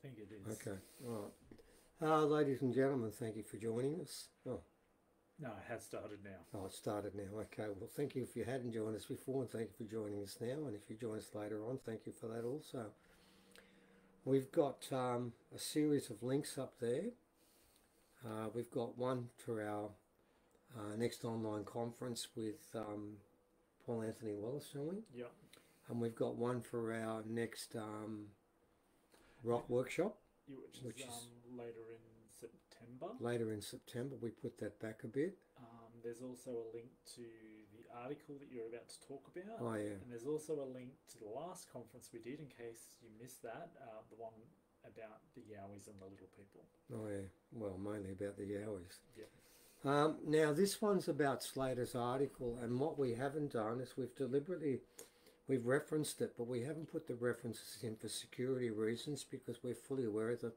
think it is. Okay, all right. Ladies and gentlemen, thank you for joining us. No, it has started now. It started now. Okay, well, thank you if you hadn't joined us before, and thank you for joining us now. And if you join us later on, thank you for that also. We've got a series of links up there. We've got one for our next online conference with Paul Anthony Wallace, shall we? Yep. And we've got one for our next rock workshop. Which is later in September. Later in September, we put that back a bit. There's also a link to the article that you're about to talk about. Oh, yeah. And there's also a link to the last conference we did, in case you missed that, the one about the Yowies and the little people. Oh, yeah. Well, mainly about the Yowies. Yeah. Now, this one's about Slater's article, and what we haven't done is we've referenced it, but we haven't put the references in for security reasons because we're fully aware of the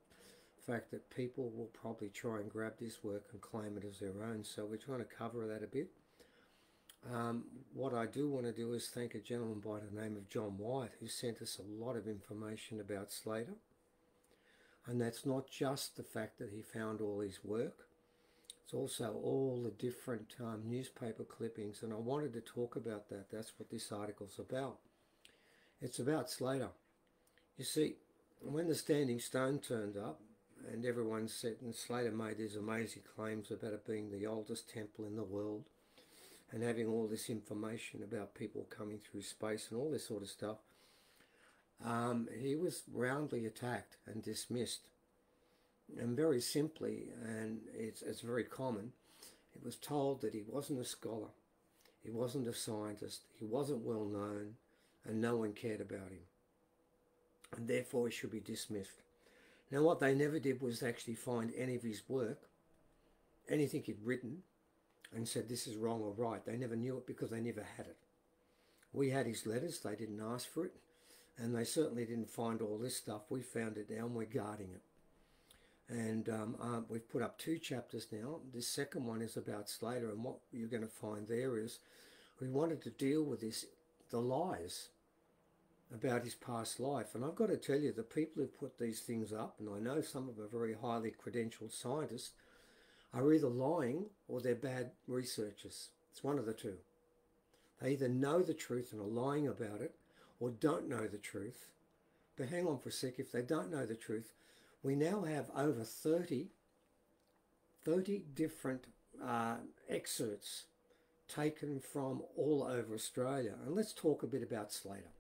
fact that people will probably try and grab this work and claim it as their own. So we're trying to cover that a bit. What I do want to do is thank a gentleman by the name of John White who sent us a lot of information about Slater. And that's not just the fact that he found all his work. It's also all the different newspaper clippings, and I wanted to talk about that. That's what this article's about. It's about Slater. You see, when the Standing Stone turned up, and everyone said, and Slater made these amazing claims about it being the oldest temple in the world, and having all this information about people coming through space and all this sort of stuff, he was roundly attacked and dismissed. And very simply, and it's very common, it was told that he wasn't a scholar, he wasn't a scientist, he wasn't well known, and no one cared about him. And therefore he should be dismissed. Now what they never did was actually find any of his work, anything he'd written, and said this is wrong or right. They never knew it because they never had it. We had his letters, they didn't ask for it, and they certainly didn't find all this stuff. We found it now and we're guarding it. And we've put up 2 chapters now. This second one is about Slater, and what you're going to find there is we wanted to deal with the lies about his past life. And I've got to tell you, the people who put these things up, and I know some of them are very highly credentialed scientists, are either lying or they're bad researchers. It's one of the two. They either know the truth and are lying about it, or don't know the truth. But hang on for a sec, if they don't know the truth, we now have over 30 different excerpts taken from all over Australia. And let's talk a bit about Slater.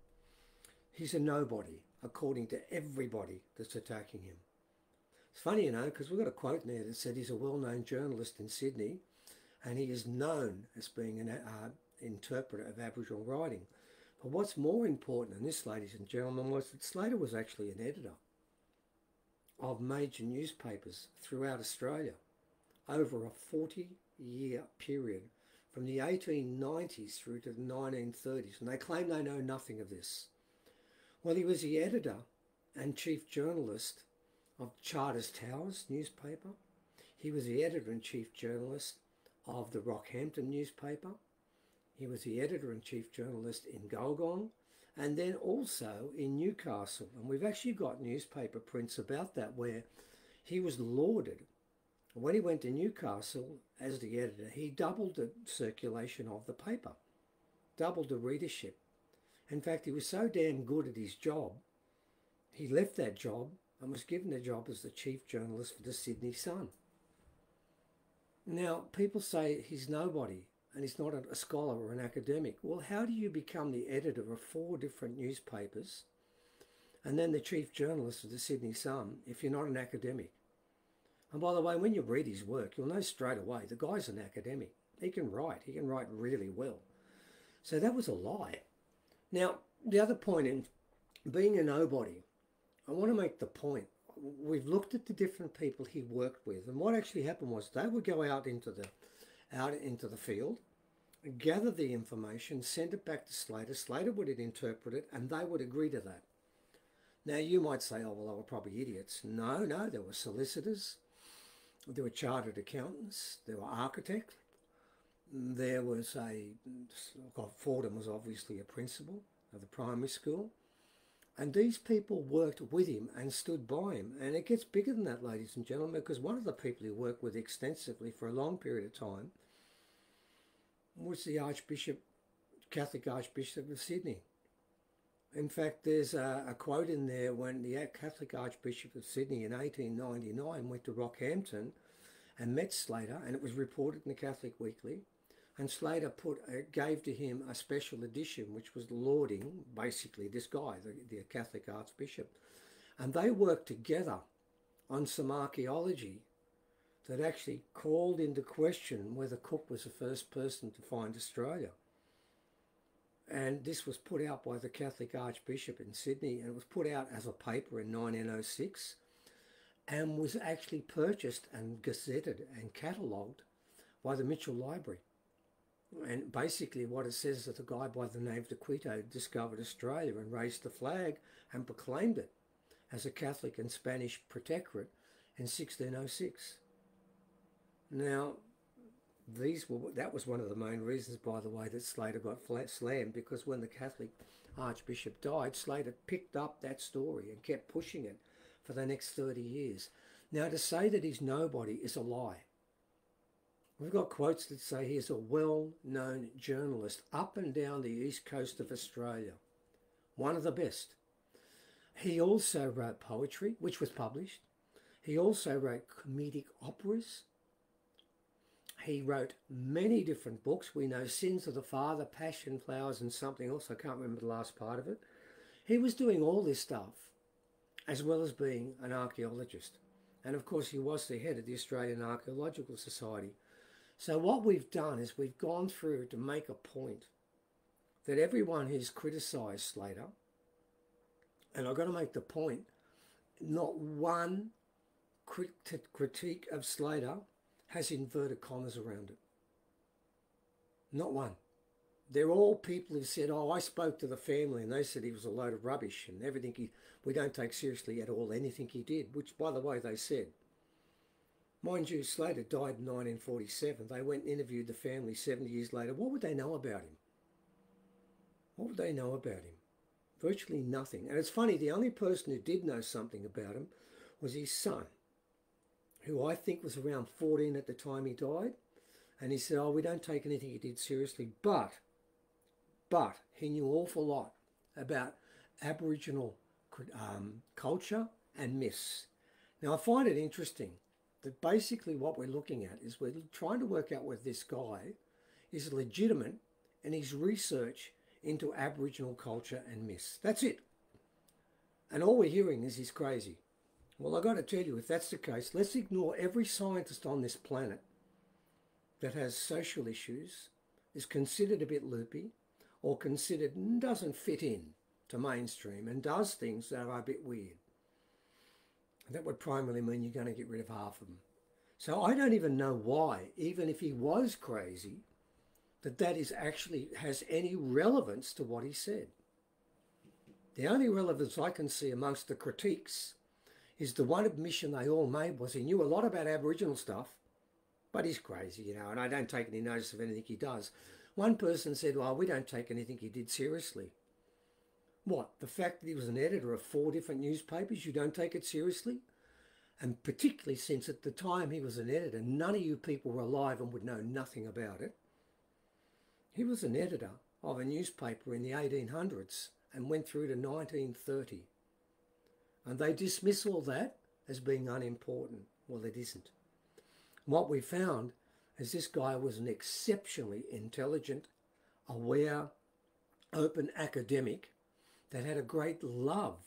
He's a nobody, according to everybody that's attacking him. It's funny, you know, because we've got a quote in there that said he's a well-known journalist in Sydney, and he is known as being an interpreter of Aboriginal writing. But what's more important than this, ladies and gentlemen, was that Slater was actually an editor of major newspapers throughout Australia over a 40-year period from the 1890s through to the 1930s, and they claim they know nothing of this. Well, he was the editor and chief journalist of Charters Towers newspaper. He was the editor and chief journalist of the Rockhampton newspaper. He was the editor and chief journalist in Gulgong, and then also in Newcastle. And we've actually got newspaper prints about that where he was lauded. When he went to Newcastle as the editor, he doubled the circulation of the paper, doubled the readership. In fact, he was so damn good at his job, he left that job and was given the job as the chief journalist for the Sydney Sun. Now, people say he's nobody and he's not a scholar or an academic. Well, how do you become the editor of 4 different newspapers and then the chief journalist of the Sydney Sun if you're not an academic? And by the way, when you read his work, you'll know straight away the guy's an academic. He can write really well. So that was a lie. Now, the other point in being a nobody, I want to make the point. We've looked at the different people he worked with, and what actually happened was they would go out into the field, gather the information, send it back to Slater. Slater would interpret it, and they would agree to that. Now, you might say, oh, well, they were probably idiots. No, there were solicitors, there were chartered accountants, there were architects, there was Fordham was obviously a principal of the primary school, And these people worked with him and stood by him. And it gets bigger than that, ladies and gentlemen, because one of the people he worked with extensively for a long period of time was the Catholic Archbishop of Sydney. In fact, there's a quote in there when the Catholic Archbishop of Sydney in 1899 went to Rockhampton and met Slater, and it was reported in the Catholic Weekly. And Slater gave to him a special edition, which was lauding, basically, this guy, the Catholic Archbishop. And they worked together on some archaeology that actually called into question whether Cook was the first person to find Australia. And this was put out by the Catholic Archbishop in Sydney, and it was put out as a paper in 1906 and was actually purchased and gazetted and catalogued by the Mitchell Library. And basically what it says is that a guy by the name of de Quito discovered Australia and raised the flag and proclaimed it as a Catholic and Spanish protectorate in 1606. Now, that was one of the main reasons, by the way, that Slater got slammed, because when the Catholic Archbishop died, Slater picked up that story and kept pushing it for the next 30 years. Now, to say that he's nobody is a lie. We've got quotes that say he is a well-known journalist up and down the east coast of Australia. One of the best. He also wrote poetry, which was published. He also wrote comedic operas. He wrote many different books. We know Sins of the Father, Passion Flowers, and something else. I can't remember the last part of it. He was doing all this stuff, as well as being an archaeologist. And of course, he was the head of the Australian Archaeological Society. So what we've done is we've gone through to make a point that everyone who's criticised Slater, and I've got to make the point, not one critique of Slater has inverted commas around it. Not one. They're all people who said, oh, I spoke to the family and they said he was a load of rubbish and everything. We don't take seriously at all anything he did, which, by the way, they said. Mind you, Slater died in 1947. They went and interviewed the family 70 years later. What would they know about him? What would they know about him? Virtually nothing. And it's funny, the only person who did know something about him was his son, who I think was around 14 at the time he died. And he said, oh, we don't take anything he did seriously. But he knew an awful lot about Aboriginal culture and myths. Now, I find it interesting that basically what we're looking at is we're trying to work out whether this guy is legitimate in his research into Aboriginal culture and myths. That's it. And all we're hearing is he's crazy. Well, I've got to tell you, if that's the case, let's ignore every scientist on this planet that has social issues, is considered a bit loopy, or considered doesn't fit in to mainstream and does things that are a bit weird. That would primarily mean you're going to get rid of half of them. So I don't even know why, even if he was crazy, that is actually has any relevance to what he said. The only relevance I can see amongst the critiques is the one admission they all made was he knew a lot about Aboriginal stuff, but he's crazy, you know, and I don't take any notice of anything he does. One person said, well, we don't take anything he did seriously. What, the fact that he was an editor of 4 different newspapers, you don't take it seriously? And particularly since at the time he was an editor, none of you people were alive and would know nothing about it. He was an editor of a newspaper in the 1800s and went through to 1930. And they dismiss all that as being unimportant. Well, it isn't. What we found is this guy was an exceptionally intelligent, aware, open academic that had a great love,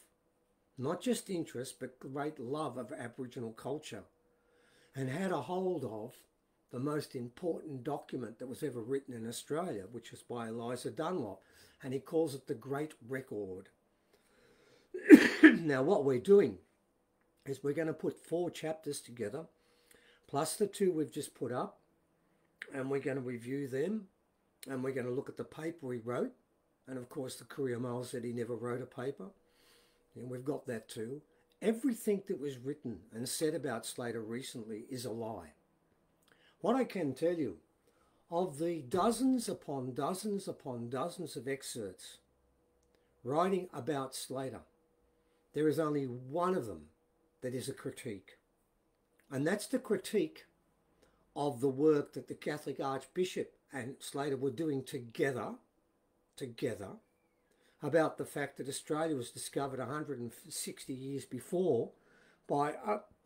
not just interest, but great love of Aboriginal culture, and had a hold of the most important document that was ever written in Australia, which was by Eliza Dunlop, and he calls it the Great Record. Now, what we're doing is we're going to put 4 chapters together, plus the 2 we've just put up, and we're going to review them, and we're going to look at the paper he wrote. And of course, the Courier Mail said he never wrote a paper. And we've got that too. Everything that was written and said about Slater recently is a lie. What I can tell you, of the dozens upon dozens upon dozens of excerpts writing about Slater, there is only one of them that is a critique. And that's the critique of the work that the Catholic Archbishop and Slater were doing together, about the fact that Australia was discovered 160 years before by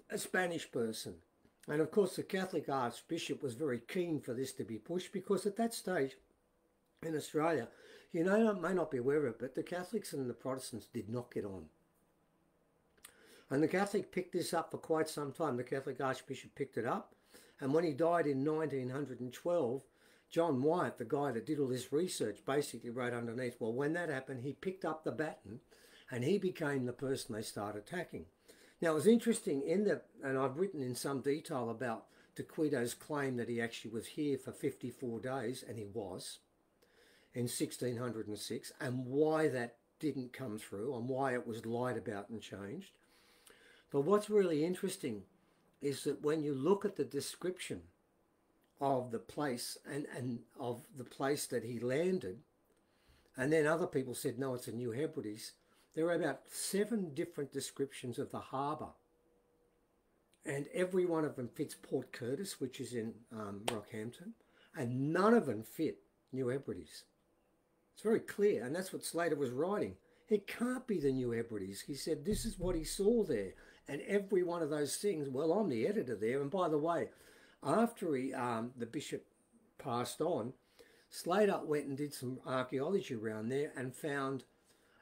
a Spanish person. And of course the Catholic Archbishop was very keen for this to be pushed, because at that stage in Australia, you know, may not be aware of it, but the Catholics and the Protestants did not get on. And the Catholic picked this up for quite some time. The Catholic Archbishop picked it up. And when he died in 1912, John Wyatt, the guy that did all this research, basically wrote underneath, well, when that happened, he picked up the baton and he became the person they started attacking. Now, it was interesting in that, and I've written in some detail about de Quito's claim that he actually was here for 54 days, and he was, in 1606, and why that didn't come through and why it was lied about and changed. But what's really interesting is that when you look at the description of the place and of the place that he landed, and then other people said, no, it's in New Hebrides, there are about 7 different descriptions of the harbour. And every one of them fits Port Curtis, which is in Rockhampton, and none of them fit New Hebrides. It's very clear, and that's what Slater was writing. It can't be the New Hebrides. He said this is what he saw there. And every one of those things, well, I'm the editor there. And by the way, after the bishop passed on, Slater went and did some archaeology around there and found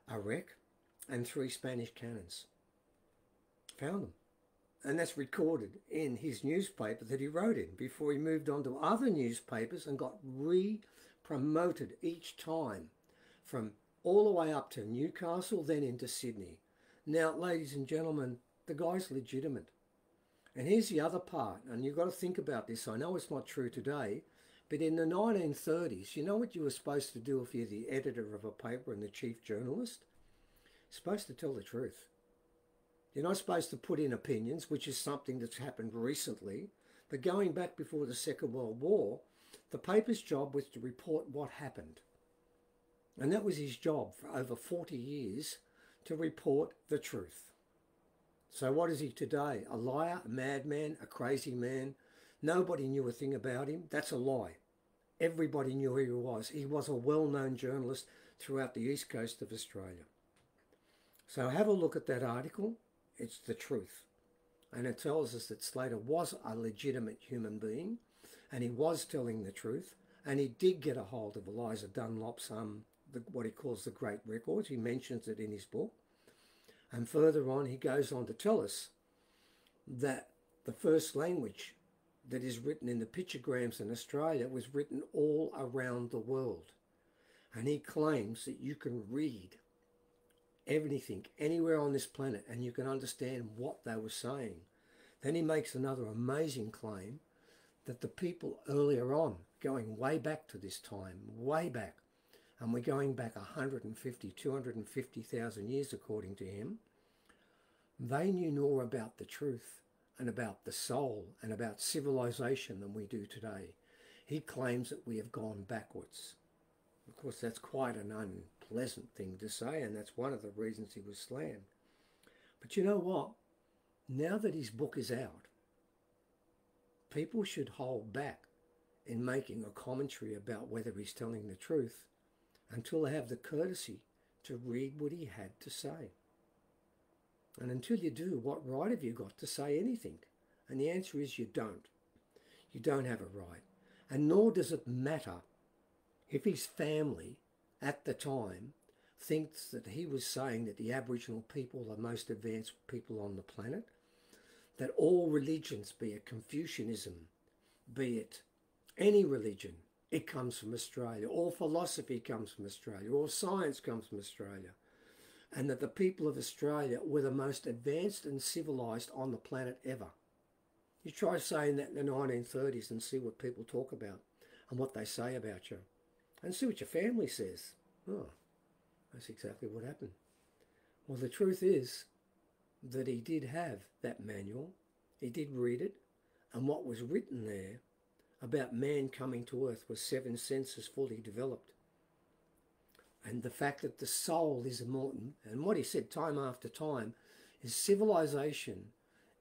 a wreck and 3 Spanish cannons. Found them. And that's recorded in his newspaper that he wrote in before he moved on to other newspapers and got re-promoted each time from all the way up to Newcastle, then into Sydney. Now, ladies and gentlemen, the guy's legitimate. And here's the other part, and you've got to think about this. I know it's not true today, but in the 1930s, you know what you were supposed to do if you're the editor of a paper and the chief journalist? You're supposed to tell the truth. You're not supposed to put in opinions, which is something that's happened recently. But going back before the Second World War, the paper's job was to report what happened. And that was his job for over 40 years, to report the truth. So what is he today? A liar, a madman, a crazy man? Nobody knew a thing about him. That's a lie. Everybody knew who he was. He was a well-known journalist throughout the east coast of Australia. So have a look at that article. It's the truth. And it tells us that Slater was a legitimate human being, and he was telling the truth, and he did get a hold of Eliza Dunlop's, what he calls the Great Records. He mentions it in his book. And further on, he goes on to tell us that the first language that is written in the picturegrams in Australia was written all around the world. And he claims that you can read anything, anywhere on this planet, and you can understand what they were saying. Then he makes another amazing claim that the people earlier on, going way back to this time, way back, and we're going back 150, 250,000 years according to him, they knew more about the truth and about the soul and about civilization than we do today. He claims that we have gone backwards. Of course, that's quite an unpleasant thing to say, and that's one of the reasons he was slammed. But you know what? Now that his book is out, people should hold back in making a commentary about whether he's telling the truth until they have the courtesy to read what he had to say. And until you do, what right have you got to say anything? And the answer is you don't. You don't have a right. And nor does it matter if his family at the time thinks that he was saying that the Aboriginal people are the most advanced people on the planet, that all religions, be it Confucianism, be it any religion, it comes from Australia. All philosophy comes from Australia. All science comes from Australia. And that the people of Australia were the most advanced and civilised on the planet ever. You try saying that in the 1930s and see what people talk about and what they say about you. And see what your family says. Oh, that's exactly what happened. Well, the truth is that he did have that manual. He did read it. And what was written there about man coming to earth was 7 senses fully developed. And the fact that the soul is immortal, and what he said time after time, is civilization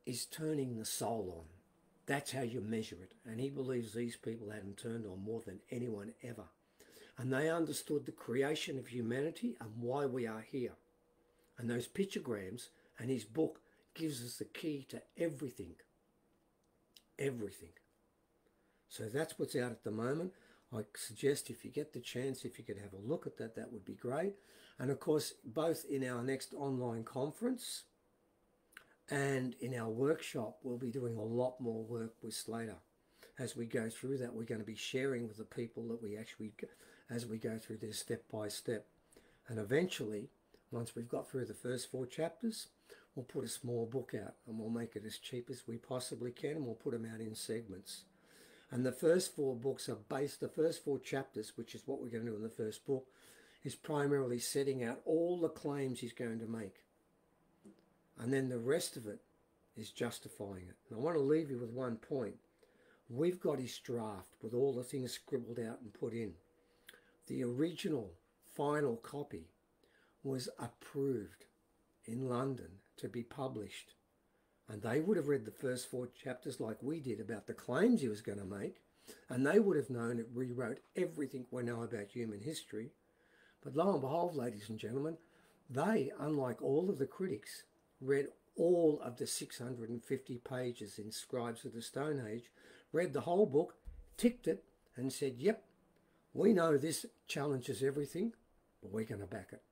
is turning the soul on. That's how you measure it. And he believes these people hadn't turned on more than anyone ever. And they understood the creation of humanity and why we are here. And those picturegrams and his book gives us the key to everything. Everything. So that's what's out at the moment. I suggest if you get the chance, if you could have a look at that, that would be great. And of course, both in our next online conference and in our workshop, we'll be doing a lot more work with Slater. As we go through that, we're going to be sharing with the people that we actually, as we go through this step by step. And eventually, once we've got through the first 4 chapters, we'll put a small book out and we'll make it as cheap as we possibly can, and we'll put them out in segments. And the first 4 books are based, the first 4 chapters, which is what we're going to do in the first book, is primarily setting out all the claims he's going to make. And then the rest of it is justifying it. And I want to leave you with one point. We've got his draft with all the things scribbled out and put in. The original final copy was approved in London to be published. And they would have read the first 4 chapters like we did about the claims he was going to make. And they would have known it rewrote everything we know about human history. But lo and behold, ladies and gentlemen, they, unlike all of the critics, read all of the 650 pages in Scribes of the Stone Age, read the whole book, ticked it, and said, yep, we know this challenges everything, but we're going to back it.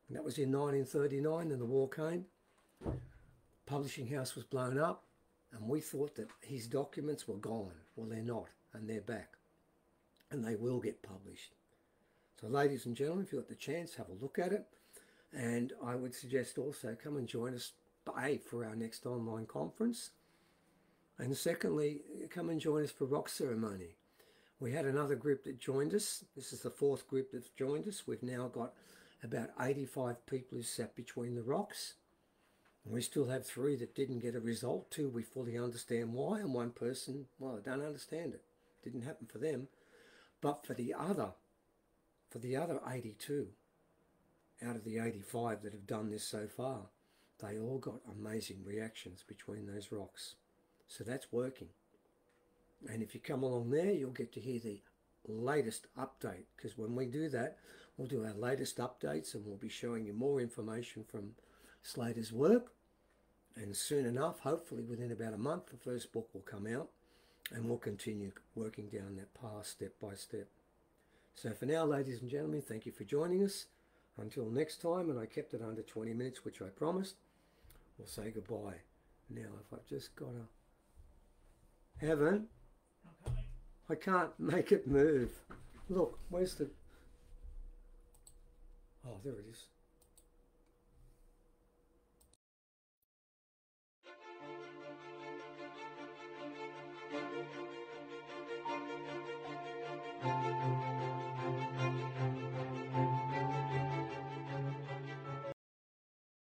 And that was in 1939, and the war came. Publishing house was blown up, and we thought that his documents were gone. Well, they're not, and they're back, and they will get published. So ladies and gentlemen, if you've got the chance, have a look at it. And I would suggest also come and join us for our next online conference. And secondly, come and join us for rock ceremony. We had another group that joined us. This is the 4th group that's joined us. We've now got about 85 people who sat between the rocks. And we still have 3 that didn't get a result. 2 we fully understand why, and 1 person, well, I don't understand it. Didn't happen for them. But for the other 82 out of the 85 that have done this so far, they all got amazing reactions between those rocks. So that's working. And if you come along there, you'll get to hear the latest update, because when we do that, we'll do our latest updates and we'll be showing you more information from Slater's work. And soon enough, hopefully within about a month, the first book will come out, and we'll continue working down that path step by step. So for now, ladies and gentlemen, thank you for joining us. Until next time, and I kept it under 20 minutes, which I promised, we'll say goodbye. Now, if I've just got a... Heaven, I can't make it move. Look, where's the... Oh, there it is.